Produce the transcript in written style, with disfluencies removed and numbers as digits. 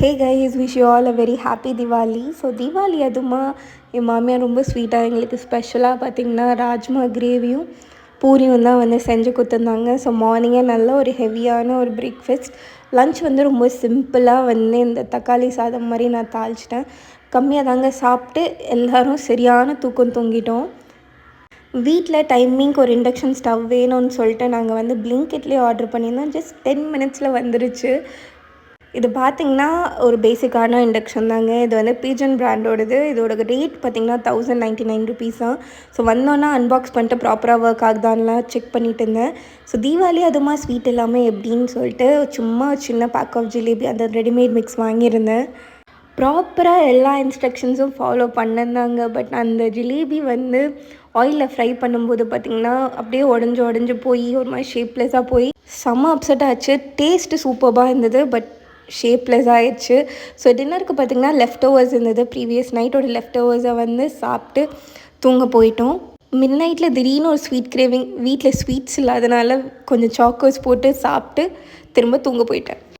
Hey guys, wish you all a very happy Diwali. So Deepavali அதுமா என் மாமியார் ரொம்ப ஸ்வீட்டாக எங்களுக்கு ஸ்பெஷலாக பார்த்திங்கன்னா ராஜ்மா கிரேவியும் பூரியும் தான் வந்து செஞ்சு கொடுத்துருந்தாங்க. ஸோ மார்னிங்கே நல்ல ஒரு ஹெவியான ஒரு பிரேக்ஃபாஸ்ட். லன்ச் வந்து ரொம்ப சிம்பிளாக வந்து இந்த தக்காளி சாதம் மாதிரி நான் தாளிச்சிட்டேன். கம்மியாக தாங்க சாப்பிட்டு எல்லோரும் சரியான தூக்கம் தூங்கிட்டோம். வீட்டில் டைமிங்க்கு ஒரு இண்டக்ஷன் ஸ்டவ் வேணும்னு சொல்லிட்டு நாங்கள் வந்து பிளிங்கிட்லேயே ஆர்டர் பண்ணியிருந்தோம். ஜஸ்ட் 10 மினிட்ஸில் வந்துருச்சு. இது பார்த்திங்கன்னா ஒரு பேசிக்கான இண்டக்ஷன் தாங்க. இது வந்து பீஜன் பிராண்டோடது. இதோட ரேட் பார்த்திங்கன்னா 1099 ருபீஸ் தான். ஸோ வந்தோன்னா அன்பாக்ஸ் பண்ணிட்டு ப்ராப்பராக ஒர்க் ஆகுதான்லாம் செக் பண்ணிட்டு இருந்தேன். ஸோ தீபாவளி அதுமா ஸ்வீட் எல்லாமே எப்படின்னு சொல்லிட்டு சும்மா சின்ன பேக் ஆஃப் ஜிலேபி அந்த ரெடிமேட் மிக்ஸ் வாங்கியிருந்தேன். ப்ராப்பராக எல்லா இன்ஸ்ட்ரக்ஷன்ஸும் ஃபாலோ பண்ணியிருந்தாங்க. பட் அந்த ஜிலேபி வந்து ஆயிலில் ஃப்ரை பண்ணும்போது பார்த்திங்கன்னா அப்படியே உடஞ்சி போய் ஒரு மாதிரி ஷேப்லெஸ்ஸாக போய் செம்ம அப்செட் ஆச்சு. டேஸ்ட்டு சூப்பராக இருந்தது, பட் ஷேப்லெஸ் ஆகிடுச்சு. ஸோ டின்னருக்கு பார்த்திங்கன்னா லெஃப்ட் ஓவர்ஸ் இருந்தது. ப்ரீவியஸ் நைட்டோட லெஃப்ட் ஓவர்ஸை வந்து சாப்பிட்டு தூங்க போயிட்டோம். மிட் நைட்டில் திடீர்னு ஒரு ஸ்வீட் கிரேவிங். வீட்டில் ஸ்வீட்ஸ் இல்லாதனால கொஞ்சம் சாக்கோஸ் போட்டு சாப்பிட்டு திரும்ப தூங்க போயிட்டேன்.